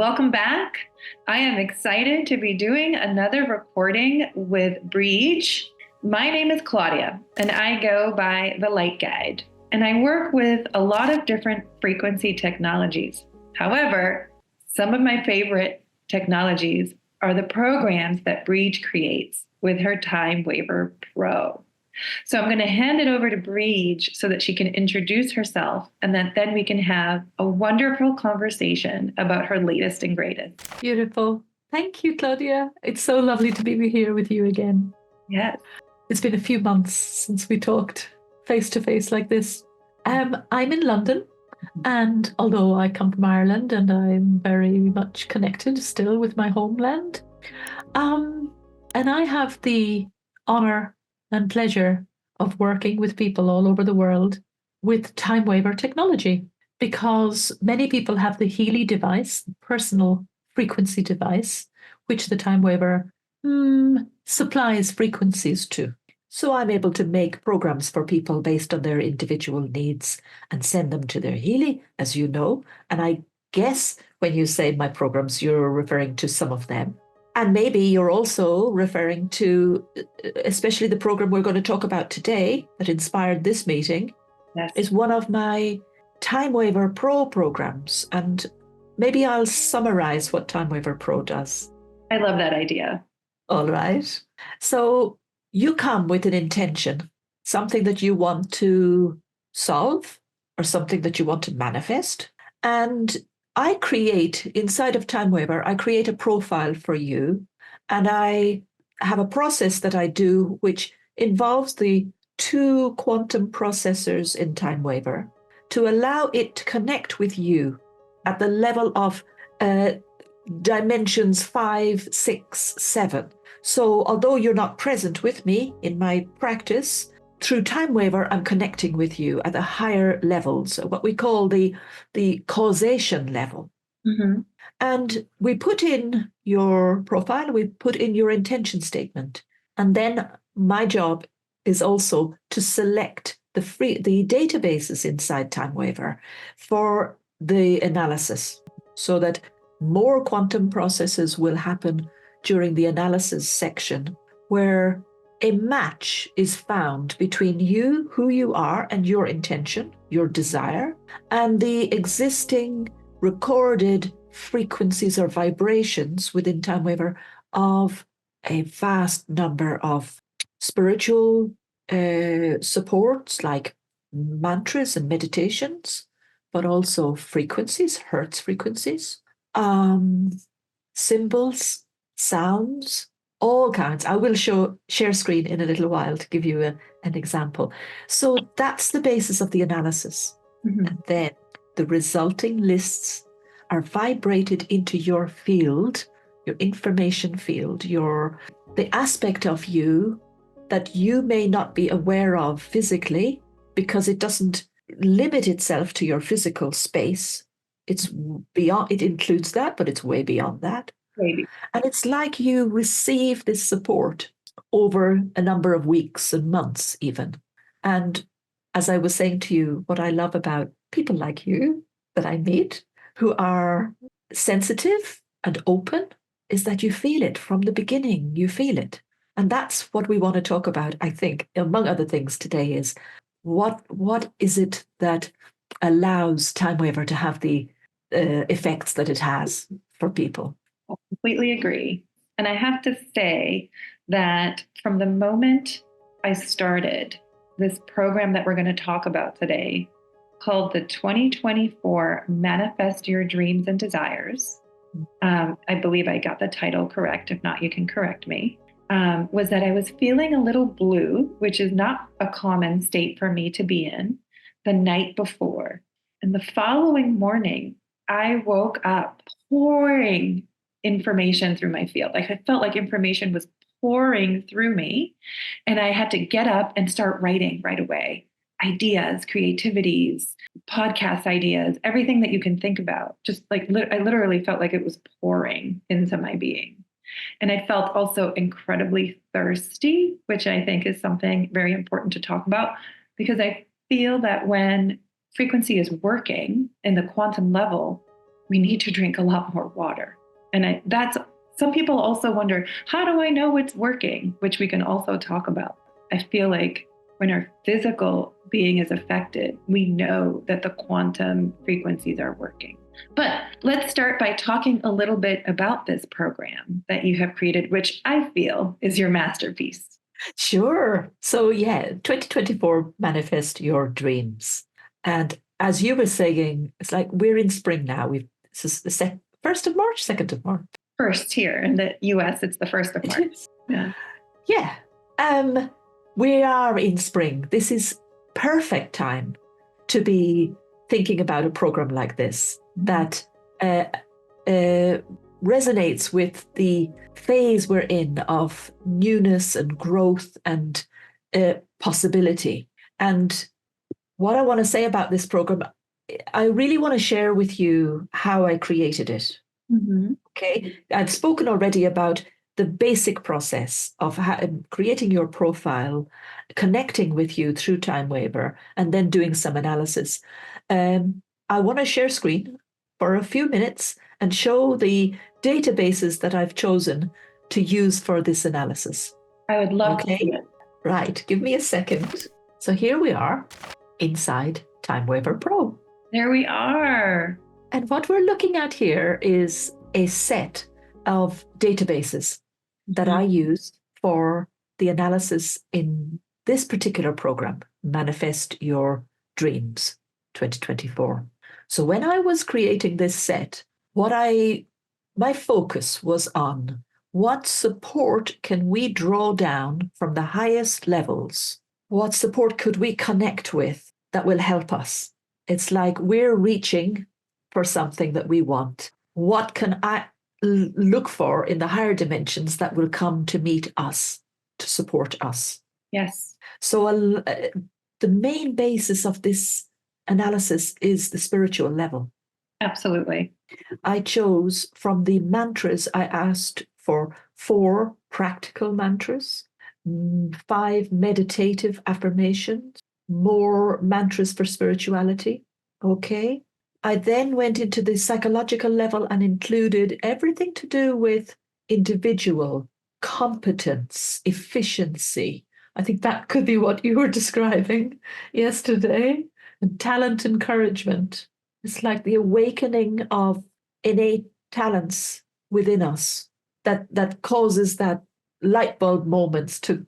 Welcome back. I am excited to be doing another recording with Bridge. My name is Claudia, and I go by the Lite Guide, and I work with a lot of different frequency technologies. However, some of my favorite technologies are the programs that Bridge creates with her Timewaver Pro. So I'm going to hand it over to Bridge so that she can introduce herself, and then we can have a wonderful conversation about her latest and greatest. Beautiful. Thank you, Claudia. It's so lovely to be here with you again. Yes. It's been a few months since we talked face to face like this. I'm in London, and although I come from Ireland and I'm very much connected still with my homeland, and I have the honor and pleasure of working with people all over the world with Timewaver technology, because many people have the Healy device, personal frequency device, which the Timewaver supplies frequencies to. So I'm able to make programs for people based on their individual needs and send them to their Healy, as you know. And I guess when you say my programs, you're referring to some of them. And maybe you're also referring to, especially the program we're going to talk about today that inspired this meeting, Yes. is one of my Timewaver Pro programs. And maybe I'll summarize what Timewaver Pro does. I love that idea. All right. So you come with an intention, something that you want to solve or something that you want to manifest. And I create, inside of Timewaver, I create a profile for you, and I have a process that I do which involves the two quantum processors in Timewaver to allow it to connect with you at the level of dimensions 5, 6, 7. So although you're not present with me in my practice, through Timewaver, I'm connecting with you at the higher levels, what we call the causation level. Mm-hmm. And we put in your profile, we put in your intention statement. And then my job is also to select the databases inside Timewaver for the analysis, so that more quantum processes will happen during the analysis section, where a match is found between you, who you are, and your intention, your desire, and the existing recorded frequencies or vibrations within Timewaver of a vast number of spiritual supports like mantras and meditations, but also frequencies, Hertz frequencies, symbols, sounds, all kinds. I will share screen in a little while to give you an example. So that's the basis of the analysis. Mm-hmm. And then the resulting lists are vibrated into your field, your information field, the aspect of you that you may not be aware of physically, because it doesn't limit itself to your physical space. It's beyond, it includes that, but it's way beyond that. Maybe. And it's like you receive this support over a number of weeks and months even. And as I was saying to you, what I love about people like you that I meet who are sensitive and open is that you feel it from the beginning. You feel it. And that's what we want to talk about, I think, among other things today, is what is it that allows Timewaver to have the effects that it has for people. I completely agree. And I have to say that from the moment I started this program that we're going to talk about today, called the 2024 Manifest Your Dreams and Desires, I believe I got the title correct. If not, you can correct me. Was that I was feeling a little blue, which is not a common state for me to be in, the night before. And the following morning, I woke up pouring information through my field. Like I felt like information was pouring through me, and I had to get up and start writing right away. Ideas, creativities, podcast ideas, everything that you can think about. Just like I literally felt like it was pouring into my being. And I felt also incredibly thirsty, which I think is something very important to talk about, because I feel that when frequency is working in the quantum level, we need to drink a lot more water. And that's some people also wonder, how do I know it's working? Which we can also talk about. I feel like when our physical being is affected, we know that the quantum frequencies are working. But let's start by talking a little bit about this program that you have created, which I feel is your masterpiece. Sure. So, 2024, manifest your dreams. And as you were saying, it's like we're in spring now. This is the 1st of March, 2nd of March. First here in the US, it's the 1st of March. Yeah. Yeah. We are in spring. This is perfect time to be thinking about a program like this that resonates with the phase we're in of newness and growth and possibility. And what I want to say about this program, I really want to share with you how I created it. Mm-hmm. Okay, I've spoken already about the basic process of creating your profile, connecting with you through Timewaver, and then doing some analysis. I want to share screen for a few minutes and show the databases that I've chosen to use for this analysis. I would love to see it. Right, give me a second. So here we are inside Timewaver Pro. There we are. And what we're looking at here is a set of databases that I use for the analysis in this particular program, Manifest Your Dreams 2024. So when I was creating this set, my focus was on what support can we draw down from the highest levels? What support could we connect with that will help us? It's like we're reaching for something that we want. What can I look for in the higher dimensions that will come to meet us, to support us? Yes. So the main basis of this analysis is the spiritual level. Absolutely. I chose from the mantras, I asked for 4 practical mantras, 5 meditative affirmations, more mantras for spirituality. Okay. I then went into the psychological level and included everything to do with individual competence, efficiency. I think that could be what you were describing yesterday. And talent encouragement. It's like the awakening of innate talents within us that causes that light bulb moments to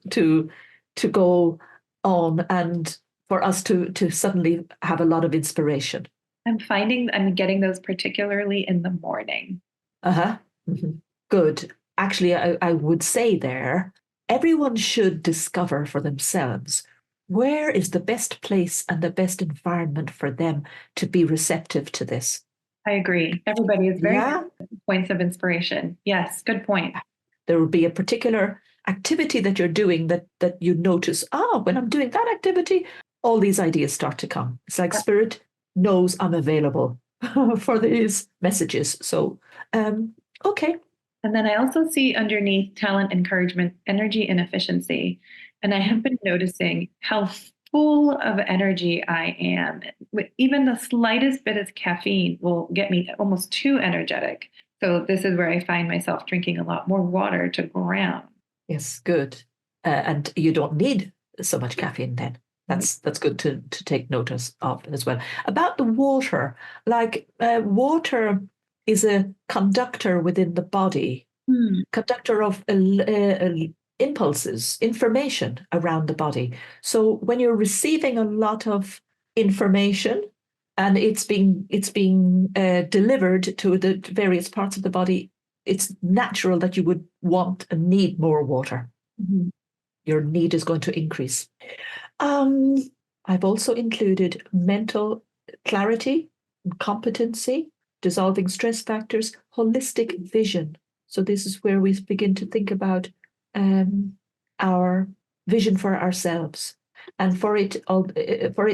go on and for us to suddenly have a lot of inspiration. I'm getting those particularly in the morning. Mm-hmm. Good. Actually, I would say there, everyone should discover for themselves where is the best place and the best environment for them to be receptive to this. I agree. Everybody is very points of inspiration. Yes, good point. There will be a particular activity that you're doing that you notice, when I'm doing that activity, all these ideas start to come. It's like spirit knows I'm available for these messages. So, okay. And then I also see underneath talent, encouragement, energy, and efficiency. And I have been noticing how full of energy I am. Even the slightest bit of caffeine will get me almost too energetic. So this is where I find myself drinking a lot more water to ground. Yes, good. And you don't need so much caffeine then. That's good to take notice of as well. About the water, like water is a conductor within the body, conductor of impulses, information around the body. So when you're receiving a lot of information and it's being delivered to the various parts of the body, it's natural that you would want and need more water. Mm-hmm. Your need is going to increase. I've also included mental clarity, competency, dissolving stress factors, holistic vision. So this is where we begin to think about our vision for ourselves, and for it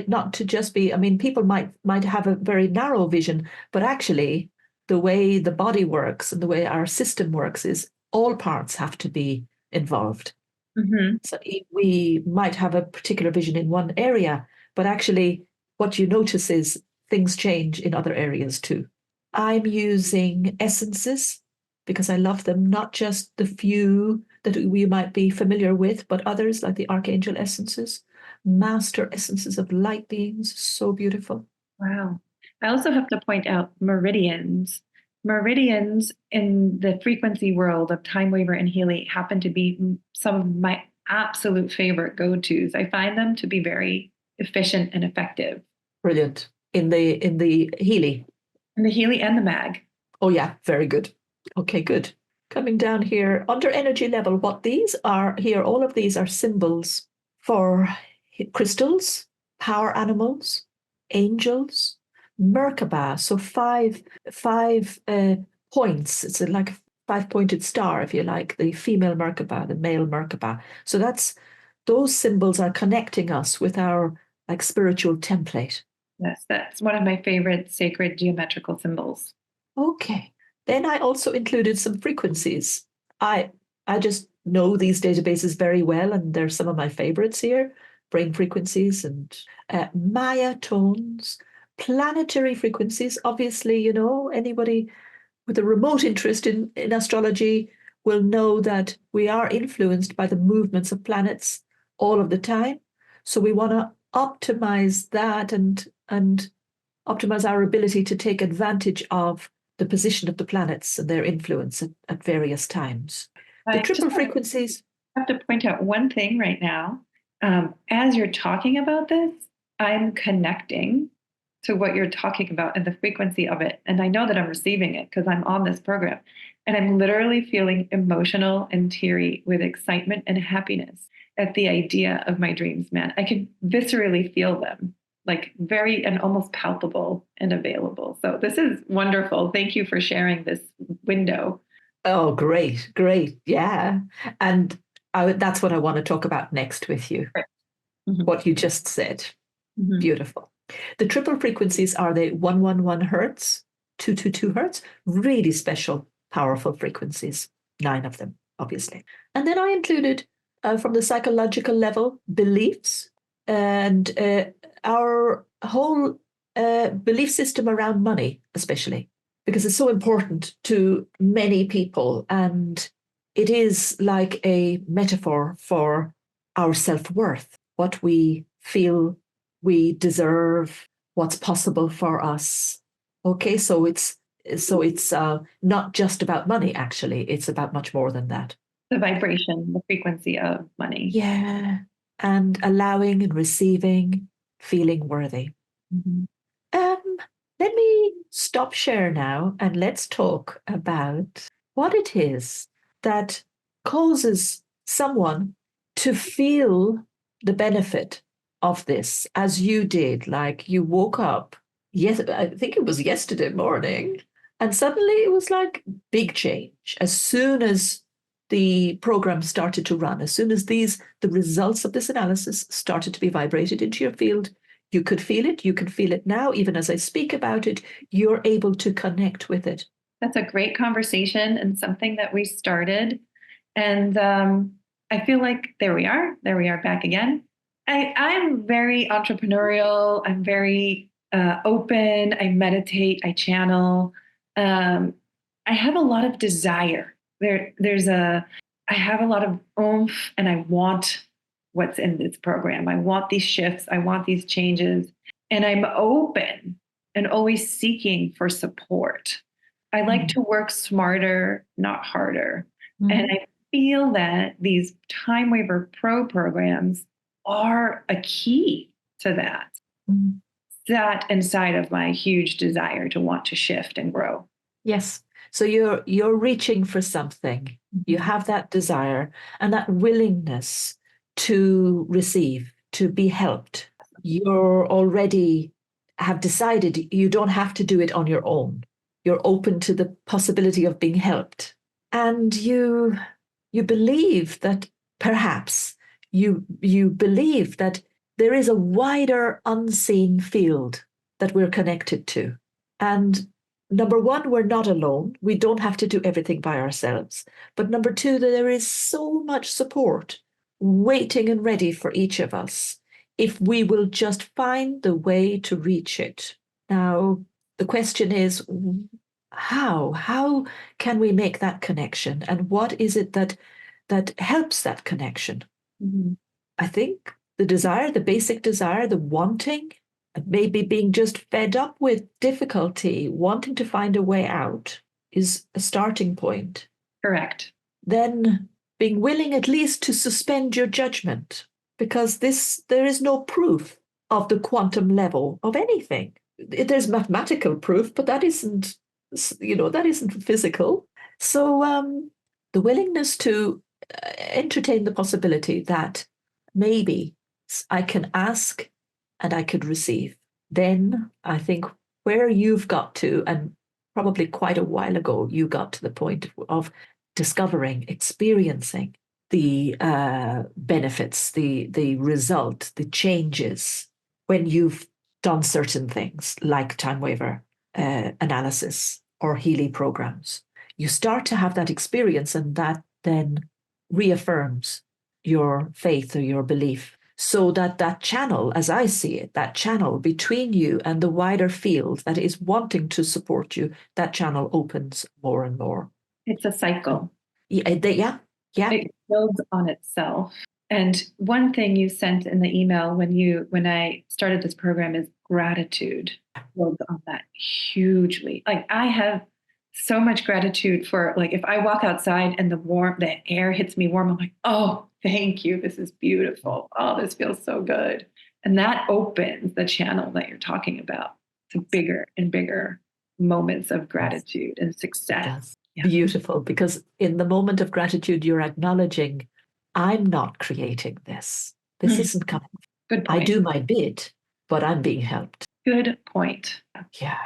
not to just be. I mean, people might have a very narrow vision, but actually, the way the body works and the way our system works is all parts have to be involved. Mm-hmm. So we might have a particular vision in one area, but actually, what you notice is things change in other areas too. I'm using essences because I love them, not just the few that we might be familiar with, but others like the archangel essences, master essences of light beings, so beautiful. Wow. I also have to point out meridians. Meridians in the frequency world of Timewaver and Healy happen to be some of my absolute favorite go-tos. I find them to be very efficient and effective. Brilliant. In the Healy. And the Healy and the Mag. Oh yeah, very good. Okay, good. Coming down here under energy level, what these are here, all of these are symbols for crystals, power animals, angels, Merkaba. So five points. It's like a five-pointed star, if you like, the female Merkaba, the male Merkaba. So those symbols are connecting us with our like spiritual template. Yes, that's one of my favorite sacred geometrical symbols. Okay. Then I also included some frequencies. I just know these databases very well, and they're some of my favorites here. Brain frequencies and Maya tones, planetary frequencies. Obviously, anybody with a remote interest in astrology will know that we are influenced by the movements of planets all of the time. So we want to optimize that and optimize our ability to take advantage of the position of the planets and their influence at various times. The I triple just frequencies. have to point out one thing right now. As you're talking about this, I'm connecting to what you're talking about and the frequency of it. And I know that I'm receiving it because I'm on this program. And I'm literally feeling emotional and teary with excitement and happiness at the idea of my dreams, man. I can viscerally feel them, like very and almost palpable and available. So this is wonderful. Thank you for sharing this window. Oh, great, great. Yeah. And that's what I want to talk about next with you, Mhm. what you just said. Mhm. Beautiful. The triple frequencies are the 111 hertz, 222 hertz, really special, powerful frequencies, 9 of them, obviously. And then I included from the psychological level beliefs and our whole belief system around money, especially, because it's so important to many people. And it is like a metaphor for our self worth, what we feel we deserve, what's possible for us. Okay, so it's not just about money. Actually, it's about much more than that. The vibration, the frequency of money. Yeah, and allowing and receiving, feeling worthy. Mhm. Um, Let me stop share now and let's talk about what it is that causes someone to feel the benefit of this as you did. Like you woke up, yes, I think it was yesterday morning, and suddenly it was like big change. As soon as the program started to run, as soon as the results of this analysis started to be vibrated into your field, you could feel it. You can feel it now. Even as I speak about it, you're able to connect with it. That's a great conversation and something that we started. And I feel like there we are. There we are back again. I'm very entrepreneurial. I'm very open. I meditate. I channel. Um, I have a lot of desire. I have a lot of oomph, and I want what's in this program. I want these shifts. I want these changes, and I'm open and always seeking for support. I like to work smarter, not harder. And I feel that these Timewaver Pro programs are a key to that. Mhm. That inside of my huge desire to want to shift and grow. Yes. So you're reaching for something. You have that desire and that willingness to receive, to be helped. You're already have decided you don't have to do it on your own. You're open to the possibility of being helped. And you believe that perhaps you believe that there is a wider unseen field that we're connected to. And number one, we're not alone. We don't have to do everything by ourselves. But number two, that there is so much support waiting and ready for each of us if we will just find the way to reach it. Now, the question is, How can we make that connection? And what is it that helps that connection? Mm-hmm. I think the desire, the basic desire, the wanting, maybe being just fed up with difficulty, wanting to find a way out is a starting point. Correct. Then being willing at least to suspend your judgment, because there is no proof of the quantum level of anything. There's mathematical proof, but that isn't, that isn't physical. So the willingness to entertain the possibility that maybe I can ask and I could receive. Then I think where you've got to, and probably quite a while ago, you got to the point of discovering, experiencing the benefits, the result, the changes when you've done certain things like Timewaver analysis or Healy programs. You start to have that experience, and that then reaffirms your faith or your belief. So that channel, as I see it, that channel between you and the wider field that is wanting to support you, that channel opens more and more. It's a cycle. Yeah. It builds on itself. And one thing you sent in the email when I started this program is gratitude. Builds on that hugely. Like I have so much gratitude for, like, if I walk outside and the air hits me warm, I'm like, oh, thank you. This is beautiful. Oh, this feels so good. And that opens the channel that you're talking about to bigger and bigger moments of gratitude and success. Yeah. Beautiful, because in the moment of gratitude, you're acknowledging, I'm not creating this. This isn't coming. Good point. I do my bit, but I'm being helped. Good point. Yeah.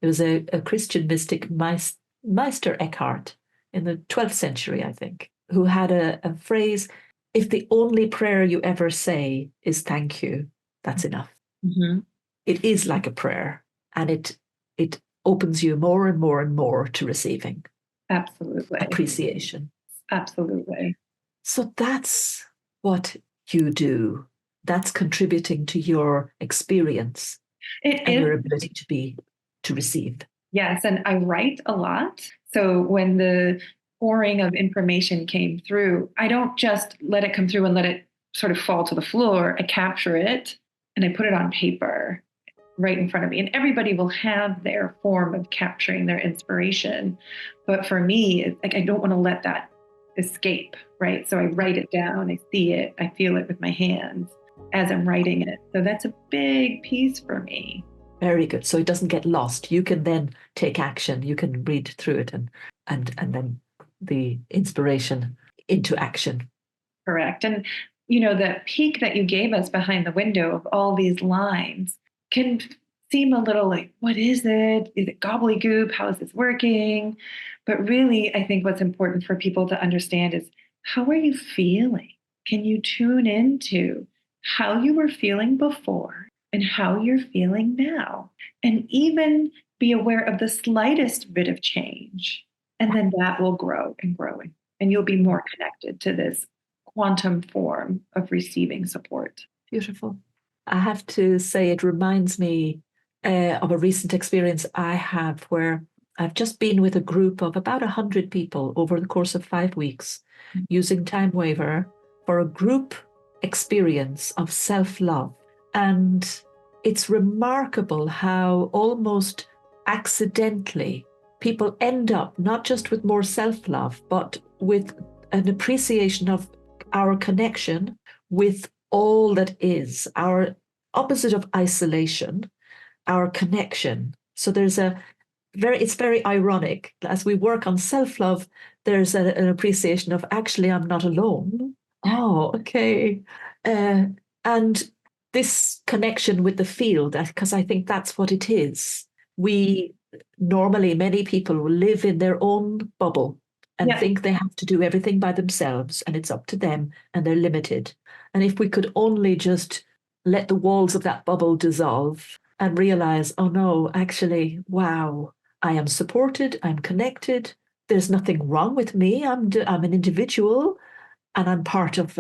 There was a Christian mystic, Meister Eckhart, in the 12th century, I think, who had a phrase, if the only prayer you ever say is thank you, that's enough. Mm-hmm. It is like a prayer, and it opens you more and more and more to receiving. Absolutely. Appreciation. Absolutely. So that's what you do. That's contributing to your experience and your ability to receive. Yes, and I write a lot. So when the pouring of information came through, I don't just let it come through and let it sort of fall to the floor. I capture it and I put it on paper right in front of me. And everybody will have their form of capturing their inspiration. But for me, it's like I don't want to let that escape, right? So I write it down, I see it, I feel it with my hands as I'm writing it. So that's a big piece for me. Very good. So it doesn't get lost. You can then take action. You can read through it and then the inspiration into action. Correct. And the peek that you gave us behind the window of all these lines can seem a little like, what is it? Is it gobbledygook? How is this working? But really, I think what's important for people to understand is, how are you feeling? Can you tune into how you were feeling before and how you're feeling now? And even be aware of the slightest bit of change. And then that will grow and grow. And you'll be more connected to this quantum form of receiving support. Beautiful. I have to say, it reminds me of a recent experience I have where I've just been with a group of about 100 people over the course of 5 weeks using Timewaver for a group experience of self-love. And it's remarkable how almost accidentally people end up not just with more self-love, but with an appreciation of our connection with all that is, our opposite of isolation, our connection. So it's very ironic. As we work on self-love, there's an appreciation of, actually, I'm not alone. Oh, okay. And this connection with the field, because I think that's what it is. Many people will live in their own bubble and think they have to do everything by themselves, and it's up to them, and they're limited. And if we could only just let the walls of that bubble dissolve and realize, oh no, actually, wow, I am supported, I'm connected, there's nothing wrong with me, I'm an individual, and I'm part of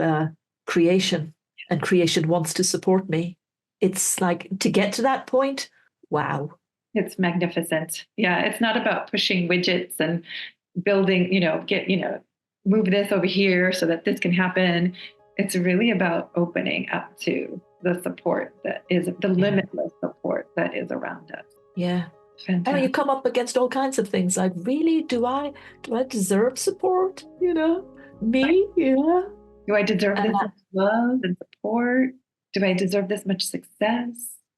creation, and creation wants to support me. It's like, to get to that point, wow. It's magnificent. Yeah, it's not about pushing widgets and building, move this over here so that this can happen. It's really about opening up to the support that is the limitless support that is around us. Yeah. Fantastic. And you come up against all kinds of things like, really, do I deserve support? Me? Yeah. Do I deserve this much love and support? Do I deserve this much success?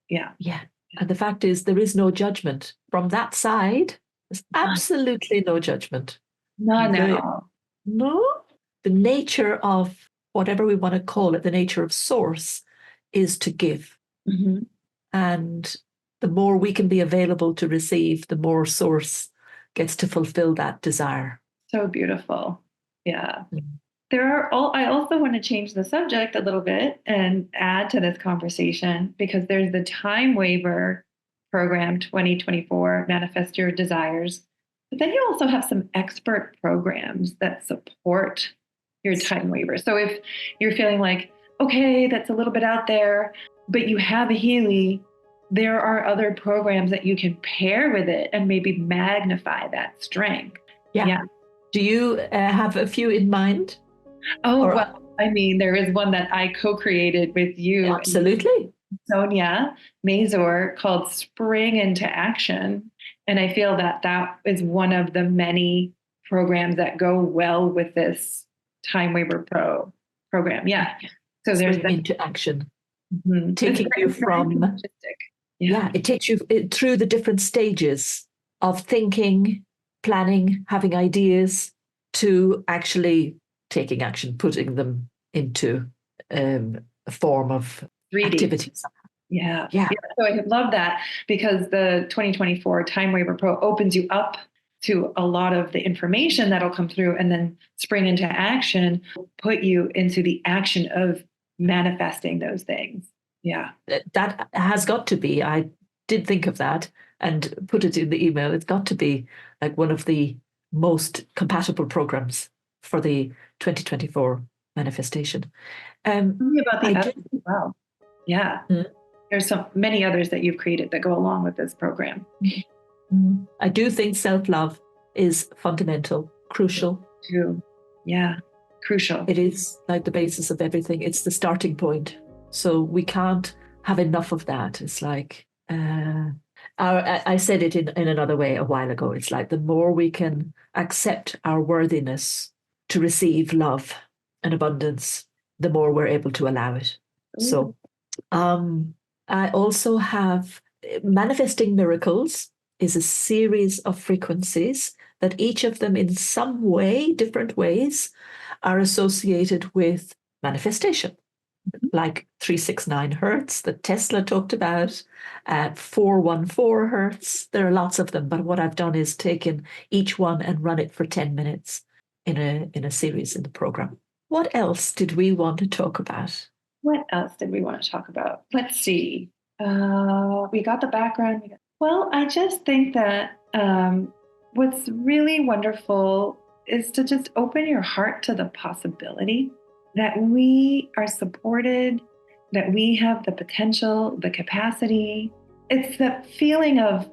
Yeah. Yeah. And the fact is, there is no judgment from that side. There's absolutely no judgment. None at all. No. The nature of whatever we want to call it, the nature of source is to give. Mm-hmm. And the more we can be available to receive, the more source gets to fulfill that desire. So beautiful. Yeah. I also want to change the subject a little bit and add to this conversation, because there's the Timewaver program 2024, Manifest Your Desires. But then you also have some expert programs that support your Timewaver. So if you're feeling like, okay, that's a little bit out there, but you have a Healy, there are other programs that you can pair with it and maybe magnify that strength. Yeah. Do you have a few in mind? Well, I mean, there is one that I co-created with you. Absolutely. Sonia Mazur, called Spring into Action. And I feel that is one of the many programs that go well with this Timewaver Pro program. Yeah. So there's into action. Mm-hmm. Taking you from, it takes you through the different stages of thinking, planning, having ideas, to actually taking action, putting them into a form of 3D activities. Yeah. So I love that, because the 2024 Timewaver Pro opens you up to a lot of the information that'll come through, and then Spring into Action put you into the action of manifesting those things. Yeah. That has got to be, I did think of that and put it in the email. It's got to be like one of the most compatible programs for the 2024 manifestation. Tell me about the others as well. Yeah. Mm-hmm. There's many others that you've created that go along with this program. Mm-hmm. I do think self-love is fundamental, crucial. True. Yeah. Crucial. It is like the basis of everything. It's the starting point. So we can't have enough of that. It's like, I said it in another way a while ago. It's like the more we can accept our worthiness to receive love and abundance, the more we're able to allow it. Ooh. So I also have manifesting miracles is a series of frequencies that each of them in some way, different ways, are associated with manifestation. Like 369 hertz that Tesla talked about, at 414 hertz. There are lots of them, but what I've done is taken each one and run it for 10 minutes in a series in the program. What else did we want to talk about? Let's see. We got the background. Well, I just think that what's really wonderful is to just open your heart to the possibility that we are supported, that we have the potential, the capacity. It's the feeling of,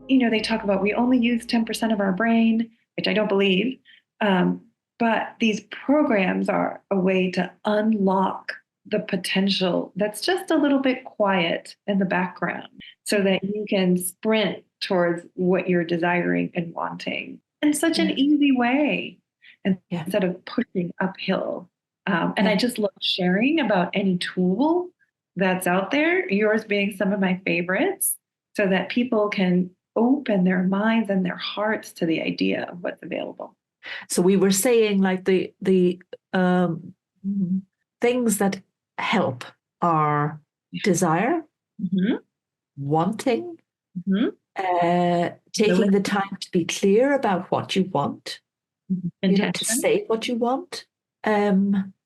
they talk about we only use 10% of our brain, which I don't believe. But these programs are a way to unlock the potential that's just a little bit quiet in the background, so that you can sprint towards what you're desiring and wanting in such an easy way, instead of pushing uphill. And I just love sharing about any tool that's out there, yours being some of my favorites, so that people can open their minds and their hearts to the idea of what's available. So we were saying like the things that help are desire, wanting, taking the time to be clear about what you want, to say what you want,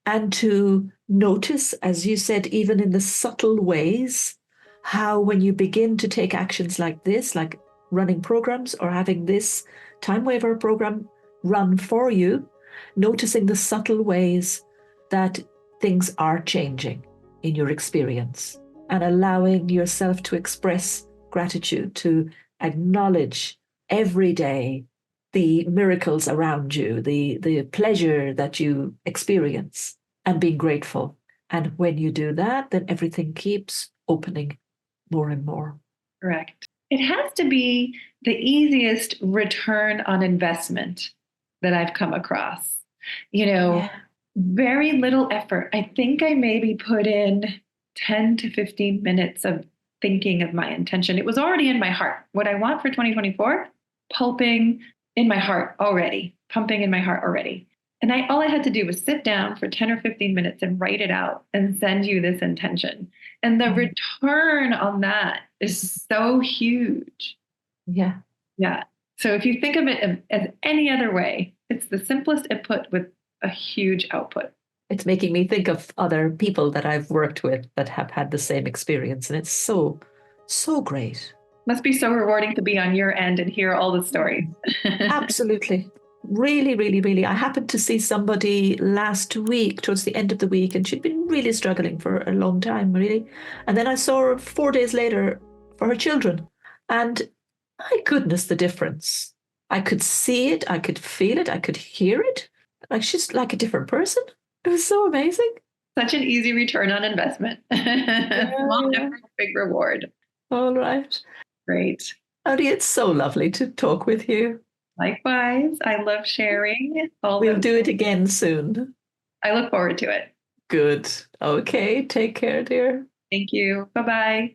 and to notice, as you said, even in the subtle ways, how when you begin to take actions like this, like running programs or having this Timewaver program run for you, noticing the subtle ways that things are changing in your experience, and allowing yourself to express gratitude, to acknowledge every day the miracles around you, the pleasure that you experience, and being grateful. And when you do that, then everything keeps opening more and more. Correct. It has to be the easiest return on investment that I've come across. Yeah. Very little effort. I think I maybe put in 10 to 15 minutes of thinking of my intention. It was already in my heart. What I want for 2024, pulping in my heart already, pumping in my heart already. And all I had to do was sit down for 10 or 15 minutes and write it out and send you this intention. And the return on that is so huge. Yeah. Yeah. So if you think of it as any other way, it's the simplest input with a huge output. It's making me think of other people that I've worked with that have had the same experience. And it's so, so great. Must be so rewarding to be on your end and hear all the stories. Absolutely. Really, really, really. I happened to see somebody last week, towards the end of the week, and she'd been really struggling for a long time, really. And then I saw her 4 days later for her children. And my goodness, the difference. I could see it, I could feel it, I could hear it. Like she's like a different person. It was so amazing. Such an easy return on investment. Small effort, big reward. All right. Great. Audie, it's so lovely to talk with you. Likewise. I love sharing. We'll do it again soon. I look forward to it. Good. Okay. Take care, dear. Thank you. Bye-bye.